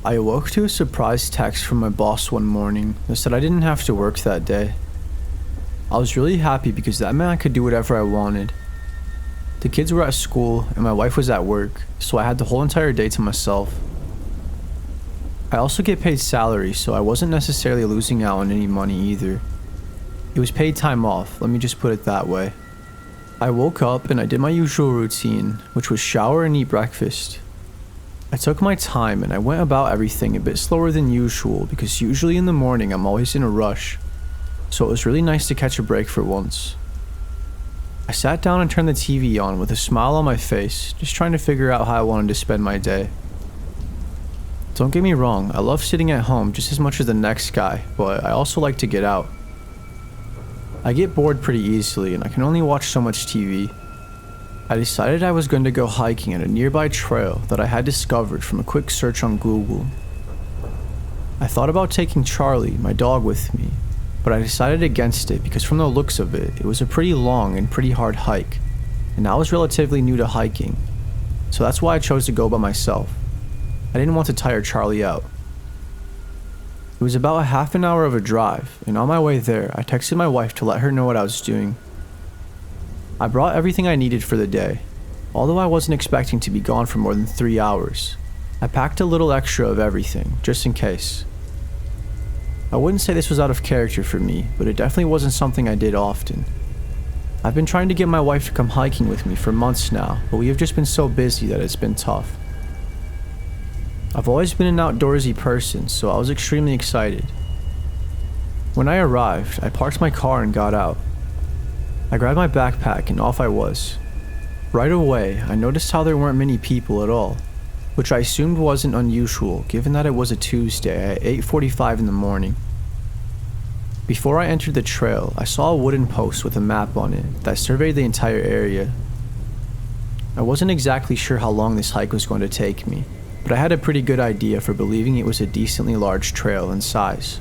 I awoke to a surprise text from my boss one morning that said I didn't have to work that day. I was really happy because that meant I could do whatever I wanted. The kids were at school and my wife was at work, so I had the whole entire day to myself. I also get paid salary, so I wasn't necessarily losing out on any money either. It was paid time off, let me just put it that way. I woke up and I did my usual routine, which was shower and eat breakfast. I took my time and I went about everything a bit slower than usual because usually in the morning I'm always in a rush, so it was really nice to catch a break for once. I sat down and turned the TV on with a smile on my face, just trying to figure out how I wanted to spend my day. Don't get me wrong, I love sitting at home just as much as the next guy, but I also like to get out. I get bored pretty easily and I can only watch so much TV. I decided I was going to go hiking at a nearby trail that I had discovered from a quick search on Google. I thought about taking Charlie, my dog, with me, but I decided against it because from the looks of it, it was a pretty long and pretty hard hike, and I was relatively new to hiking, so that's why I chose to go by myself. I didn't want to tire Charlie out. It was about a half an hour of a drive, and on my way there, I texted my wife to let her know what I was doing. I brought everything I needed for the day. Although I wasn't expecting to be gone for more than 3 hours, I packed a little extra of everything, just in case. I wouldn't say this was out of character for me, but it definitely wasn't something I did often. I've been trying to get my wife to come hiking with me for months now, but we have just been so busy that it's been tough. I've always been an outdoorsy person, so I was extremely excited. When I arrived, I parked my car and got out. I grabbed my backpack and off I was. Right away, I noticed how there weren't many people at all, which I assumed wasn't unusual given that it was a Tuesday at 8:45 in the morning. Before I entered the trail, I saw a wooden post with a map on it that surveyed the entire area. I wasn't exactly sure how long this hike was going to take me, but I had a pretty good idea for believing it was a decently large trail in size.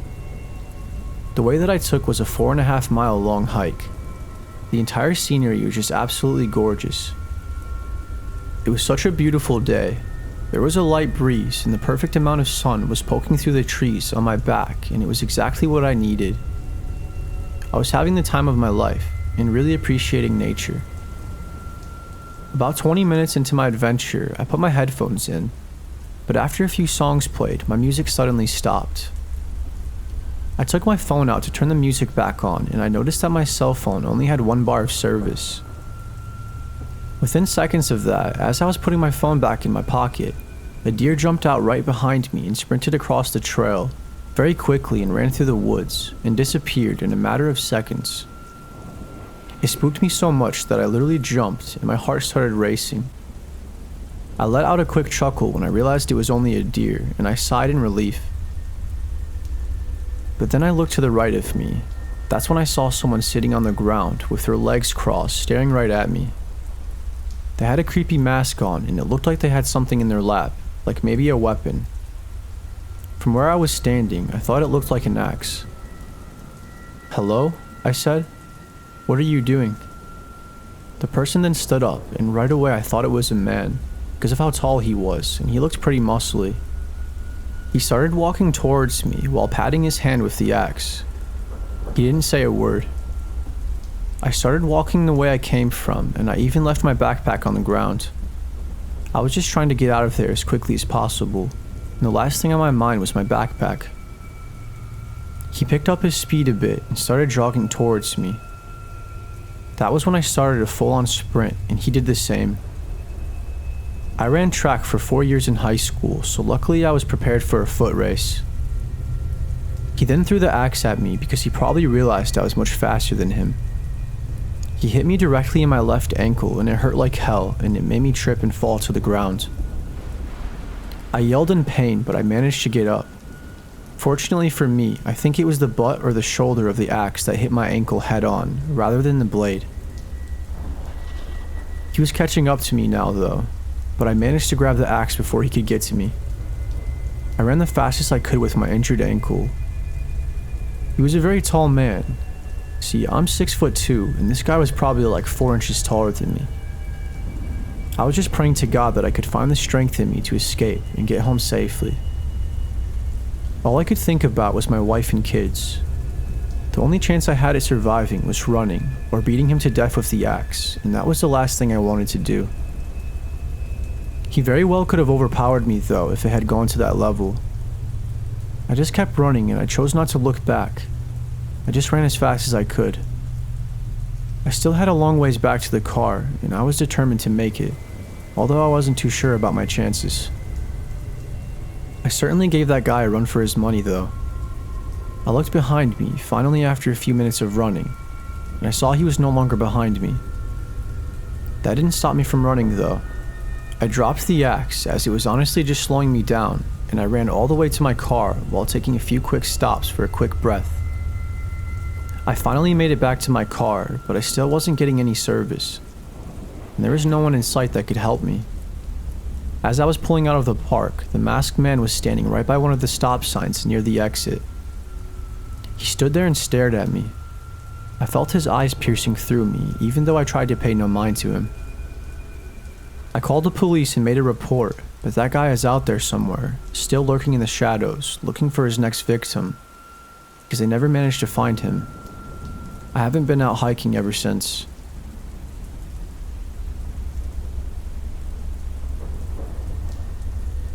The way that I took was a 4.5-mile long hike. The entire scenery was just absolutely gorgeous. It was such a beautiful day. There was a light breeze and the perfect amount of sun was poking through the trees on my back, and it was exactly what I needed. I was having the time of my life and really appreciating nature. About 20 minutes into my adventure, I put my headphones in, but after a few songs played, my music suddenly stopped. I took my phone out to turn the music back on, and I noticed that my cell phone only had 1 bar of service. Within seconds of that, as I was putting my phone back in my pocket, a deer jumped out right behind me and sprinted across the trail very quickly and ran through the woods and disappeared in a matter of seconds. It spooked me so much that I literally jumped and my heart started racing. I let out a quick chuckle when I realized it was only a deer, and I sighed in relief. But then I looked to the right of me. That's when I saw someone sitting on the ground with their legs crossed, staring right at me. They had a creepy mask on, and it looked like they had something in their lap, like maybe a weapon. From where I was standing, I thought it looked like an axe. "Hello?" I said. "What are you doing?" The person then stood up, and right away I thought it was a man, because of how tall he was, and he looked pretty muscly. He started walking towards me while patting his hand with the axe. He didn't say a word. I started walking the way I came from, and I even left my backpack on the ground. I was just trying to get out of there as quickly as possible, and the last thing on my mind was my backpack. He picked up his speed a bit and started jogging towards me. That was when I started a full-on sprint, and he did the same. I ran track for 4 years in high school, so luckily I was prepared for a foot race. He then threw the axe at me because he probably realized I was much faster than him. He hit me directly in my left ankle, and it hurt like hell, and it made me trip and fall to the ground. I yelled in pain, but I managed to get up. Fortunately for me, I think it was the butt or the shoulder of the axe that hit my ankle head on, rather than the blade. He was catching up to me now though, but I managed to grab the axe before he could get to me. I ran the fastest I could with my injured ankle. He was a very tall man. See, I'm 6'2", and this guy was probably like 4 inches taller than me. I was just praying to God that I could find the strength in me to escape and get home safely. All I could think about was my wife and kids. The only chance I had at surviving was running or beating him to death with the axe, and that was the last thing I wanted to do. He very well could have overpowered me though if it had gone to that level. I just kept running and I chose not to look back. I just ran as fast as I could. I still had a long ways back to the car, and I was determined to make it, although I wasn't too sure about my chances. I certainly gave that guy a run for his money though. I looked behind me, finally after a few minutes of running, and I saw he was no longer behind me. That didn't stop me from running though. I dropped the axe as it was honestly just slowing me down, and I ran all the way to my car while taking a few quick stops for a quick breath. I finally made it back to my car, but I still wasn't getting any service, and there was no one in sight that could help me. As I was pulling out of the park, the masked man was standing right by one of the stop signs near the exit. He stood there and stared at me. I felt his eyes piercing through me, even though I tried to pay no mind to him. I called the police and made a report, but that guy is out there somewhere, still lurking in the shadows, looking for his next victim, because they never managed to find him. I haven't been out hiking ever since.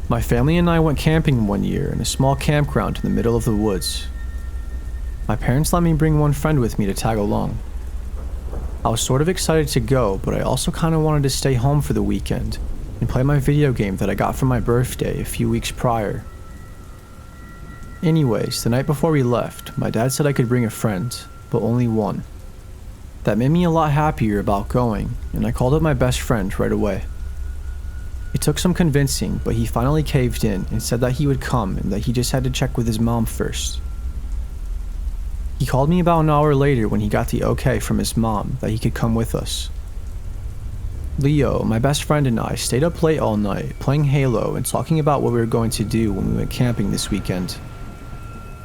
My family and I went camping one year in a small campground in the middle of the woods. My parents let me bring one friend with me to tag along. I was sort of excited to go, but I also kind of wanted to stay home for the weekend and play my video game that I got for my birthday a few weeks prior. Anyways, the night before we left, my dad said I could bring a friend, but only one. That made me a lot happier about going, and I called up my best friend right away. It took some convincing, but he finally caved in and said that he would come and that he just had to check with his mom first. He called me about an hour later when he got the okay from his mom that he could come with us. Leo, my best friend, and I stayed up late all night playing Halo and talking about what we were going to do when we went camping this weekend.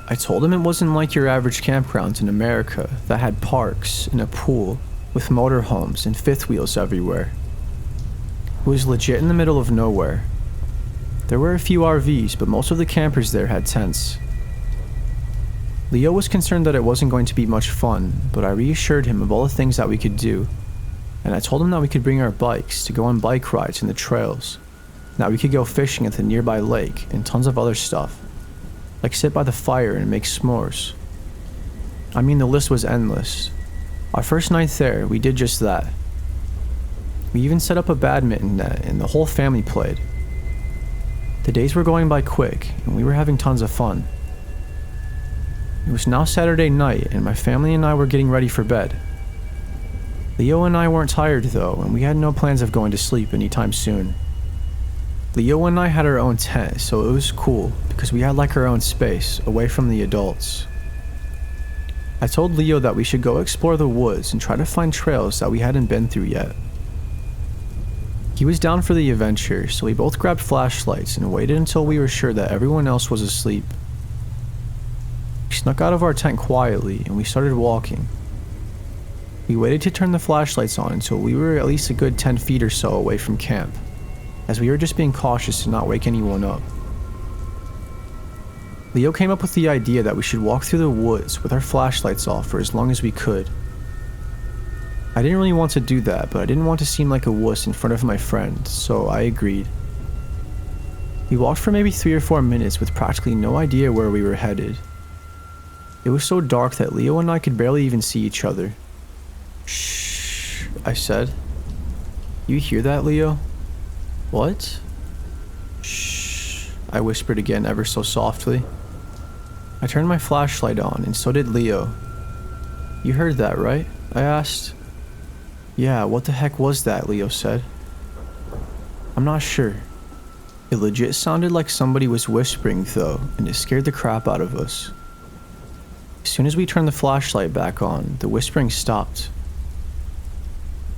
I told him it wasn't like your average campground in America that had parks and a pool with motorhomes and fifth wheels everywhere. It was legit in the middle of nowhere. There were a few RVs, but most of the campers there had tents. Leo was concerned that it wasn't going to be much fun, but I reassured him of all the things that we could do, and I told him that we could bring our bikes to go on bike rides in the trails, that we could go fishing at the nearby lake, and tons of other stuff, like sit by the fire and make s'mores. I mean, the list was endless. Our first night there, we did just that. We even set up a badminton net, and the whole family played. The days were going by quick, and we were having tons of fun. It was now Saturday night, and my family and I were getting ready for bed. Leo and I weren't tired though, and we had no plans of going to sleep anytime soon. Leo and I had our own tent, so it was cool, because we had like our own space, away from the adults. I told Leo that we should go explore the woods and try to find trails that we hadn't been through yet. He was down for the adventure, so we both grabbed flashlights and waited until we were sure that everyone else was asleep. We snuck out of our tent quietly and we started walking. We waited to turn the flashlights on until we were at least a good 10 feet or so away from camp, as we were just being cautious to not wake anyone up. Leo came up with the idea that we should walk through the woods with our flashlights off for as long as we could. I didn't really want to do that, but I didn't want to seem like a wuss in front of my friend, so I agreed. We walked for maybe 3 or 4 minutes with practically no idea where we were headed. It was so dark that Leo and I could barely even see each other. "Shh," I said. "You hear that, Leo?" "What?" "Shh," I whispered again ever so softly. I turned my flashlight on, and so did Leo. "You heard that, right?" I asked. "Yeah, what the heck was that?" Leo said. "I'm not sure. It legit sounded like somebody was whispering though, and it scared the crap out of us." As soon as we turned the flashlight back on, the whispering stopped.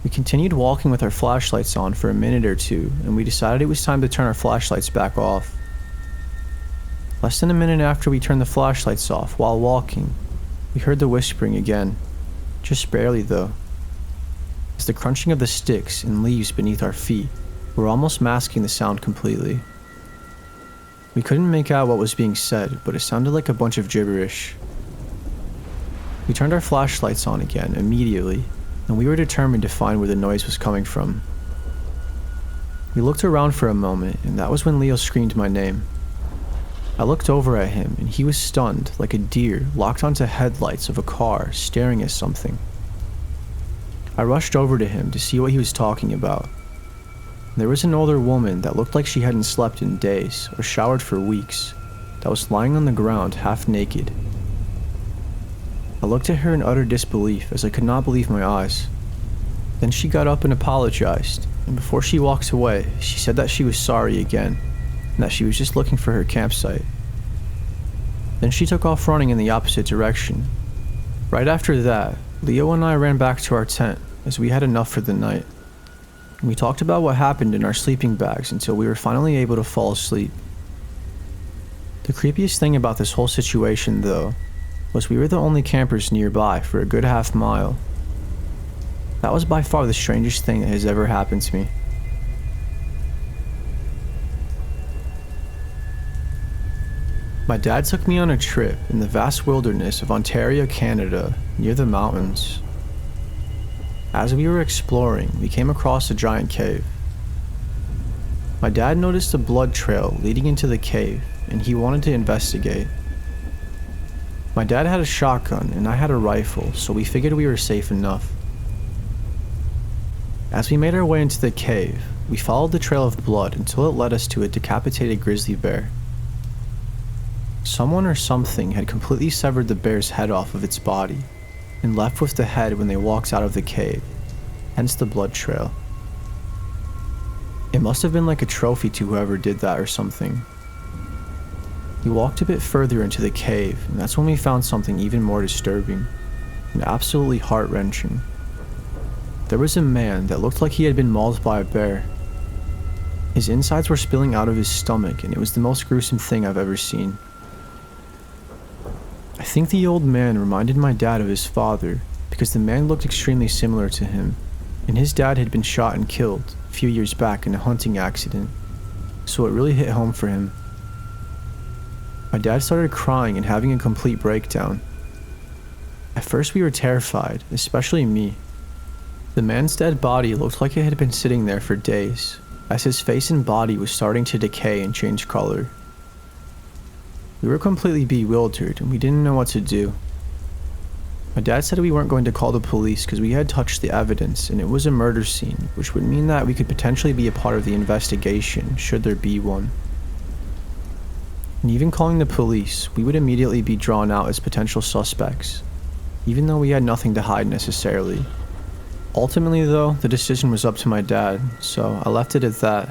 We continued walking with our flashlights on for a minute or two, and we decided it was time to turn our flashlights back off. Less than a minute after we turned the flashlights off while walking, we heard the whispering again, just barely though, as the crunching of the sticks and leaves beneath our feet were almost masking the sound completely. We couldn't make out what was being said, but it sounded like a bunch of gibberish. We turned our flashlights on again immediately, and we were determined to find where the noise was coming from. We looked around for a moment, and that was when Leo screamed my name. I looked over at him, and he was stunned, like a deer locked onto headlights of a car, staring at something. I rushed over to him to see what he was talking about. There was an older woman that looked like she hadn't slept in days or showered for weeks, that was lying on the ground half naked. I looked at her in utter disbelief as I could not believe my eyes. Then she got up and apologized, and before she walked away, she said that she was sorry again, and that she was just looking for her campsite. Then she took off running in the opposite direction. Right after that, Leo and I ran back to our tent as we had enough for the night. We talked about what happened in our sleeping bags until we were finally able to fall asleep. The creepiest thing about this whole situation, though, was we were the only campers nearby for a good half-mile. That was by far the strangest thing that has ever happened to me. My dad took me on a trip in the vast wilderness of Ontario, Canada, near the mountains. As we were exploring, we came across a giant cave. My dad noticed a blood trail leading into the cave, and he wanted to investigate. My dad had a shotgun, and I had a rifle, so we figured we were safe enough. As we made our way into the cave, we followed the trail of blood until it led us to a decapitated grizzly bear. Someone or something had completely severed the bear's head off of its body, and left with the head when they walked out of the cave, hence the blood trail. It must have been like a trophy to whoever did that or something. We walked a bit further into the cave, and that's when we found something even more disturbing, and absolutely heart-wrenching. There was a man that looked like he had been mauled by a bear. His insides were spilling out of his stomach, and it was the most gruesome thing I've ever seen. I think the old man reminded my dad of his father, because the man looked extremely similar to him, and his dad had been shot and killed a few years back in a hunting accident, so it really hit home for him. My dad started crying and having a complete breakdown. At first we were terrified, especially me. The man's dead body looked like it had been sitting there for days, as his face and body was starting to decay and change color. We were completely bewildered and we didn't know what to do. My dad said we weren't going to call the police because we had touched the evidence and it was a murder scene, which would mean that we could potentially be a part of the investigation should there be one. And even calling the police, we would immediately be drawn out as potential suspects, even though we had nothing to hide necessarily. Ultimately though, the decision was up to my dad, so I left it at that.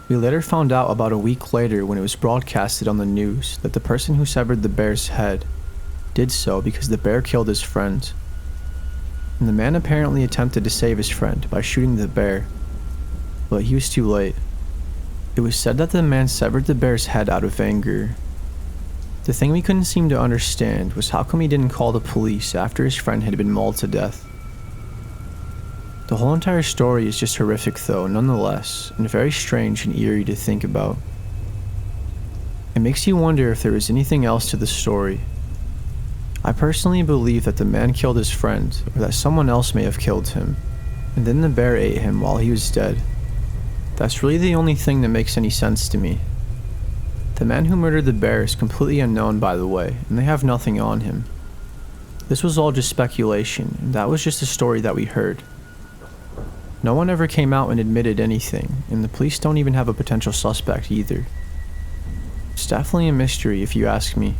We later found out about a week later when it was broadcasted on the news that the person who severed the bear's head did so because the bear killed his friend. And the man apparently attempted to save his friend by shooting the bear, but he was too late. It was said that the man severed the bear's head out of anger. The thing we couldn't seem to understand was how come he didn't call the police after his friend had been mauled to death. The whole entire story is just horrific though, nonetheless, and very strange and eerie to think about. It makes you wonder if there is anything else to the story. I personally believe that the man killed his friend, or that someone else may have killed him, and then the bear ate him while he was dead. That's really the only thing that makes any sense to me. The man who murdered the bear is completely unknown, by the way, and they have nothing on him. This was all just speculation, and that was just a story that we heard. No one ever came out and admitted anything, and the police don't even have a potential suspect either. It's definitely a mystery if you ask me.